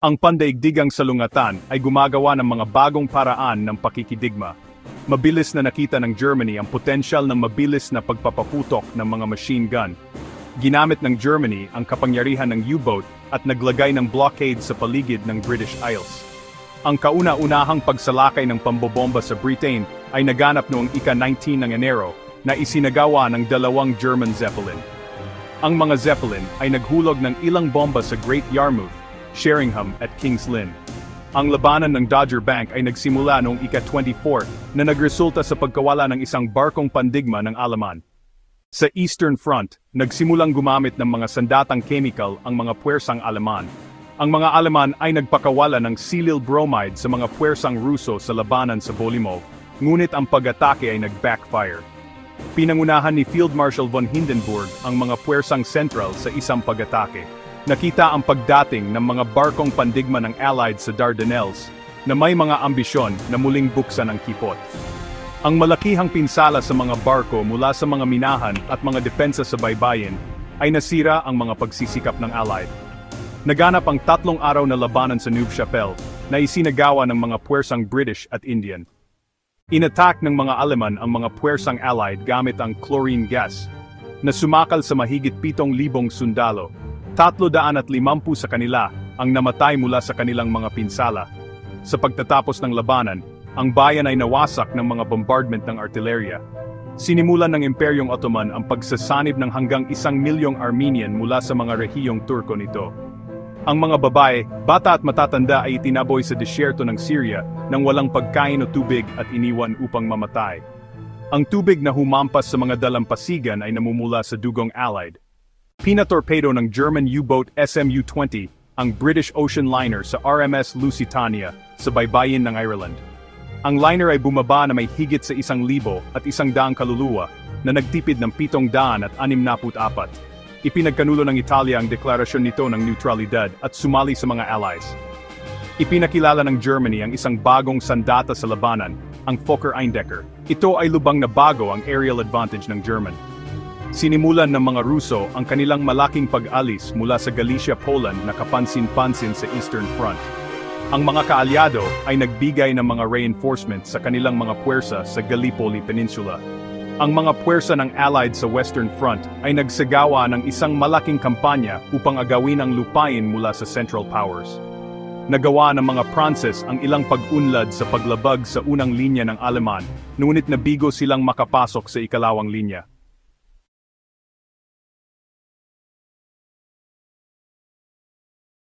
Ang pandaigdigang salungatan ay gumagawa ng mga bagong paraan ng pakikidigma. Mabilis na nakita ng Germany ang potensyal ng mabilis na pagpapaputok ng mga machine gun. Ginamit ng Germany ang kapangyarihan ng U-boat at naglagay ng blockade sa paligid ng British Isles. Ang kauna-unahang pagsalakay ng pambobomba sa Britain ay naganap noong ika-19 ng Enero na isinagawa ng dalawang German Zeppelin. Ang mga Zeppelin ay naghulog ng ilang bomba sa Great Yarmouth, Sheringham at King's Lynn. Ang labanan ng Dogger Bank ay nagsimula noong ika-24 na nagresulta sa pagkawala ng isang barkong pandigma ng Alaman. Sa Eastern Front, nagsimulang gumamit ng mga sandatang chemical ang mga puwersang Aleman. Ang mga Aleman ay nagpakawala ng silyl bromide sa mga puwersang Ruso sa labanan sa Bolimov, ngunit ang pag-atake ay nag-backfire. Pinangunahan ni Field Marshal von Hindenburg ang mga puwersang Central sa isang pag-atake. Nakita ang pagdating ng mga barkong pandigma ng Allied sa Dardanelles na may mga ambisyon na muling buksan ang kipot. Ang malakihang pinsala sa mga barko mula sa mga minahan at mga depensa sa baybayin ay nasira ang mga pagsisikap ng Allied. Naganap ang 3 araw na labanan sa Neuve-Chapelle na isinagawa ng mga puwersang British at Indian. Inattack ng mga Aleman ang mga puwersang Allied gamit ang chlorine gas na sumakal sa mahigit 7,000 sundalo. 350 sa kanila ang namatay mula sa kanilang mga pinsala. Sa pagtatapos ng labanan, ang bayan ay nawasak ng mga bombardment ng artillerya. Sinimulan ng Imperyong Ottoman ang pagsasanib ng hanggang 1,000,000 Armenian mula sa mga rehiyong Turko nito. Ang mga babae, bata at matatanda ay itinaboy sa disyerto ng Syria nang walang pagkain o tubig at iniwan upang mamatay. Ang tubig na humampas sa mga dalampasigan ay namumula sa dugong Allied. Pinatorpedo ng German U-boat SMU-20 ang British ocean liner sa RMS Lusitania sa baybayin ng Ireland. Ang liner ay bumaba na may higit sa 1,000 at 100 kaluluwa na nagtipid ng 764. Ipinagkanulo ng Italia ang deklarasyon nito ng neutralidad at sumali sa mga allies. Ipinakilala ng Germany ang isang bagong sandata sa labanan, ang Fokker Eindecker. Ito ay lubang na bago ang aerial advantage ng German. Sinimulan ng mga Ruso ang kanilang malaking pag-alis mula sa Galicia, Poland na kapansin-pansin sa Eastern Front. Ang mga kaalyado ay nagbigay ng mga reinforcements sa kanilang mga puwersa sa Gallipoli Peninsula. Ang mga puwersa ng Allied sa Western Front ay nagsagawa ng isang malaking kampanya upang agawin ang lupain mula sa Central Powers. Nagawa ng mga Pranses ang ilang pag-unlad sa paglabag sa unang linya ng Aleman, ngunit nabigo silang makapasok sa ikalawang linya.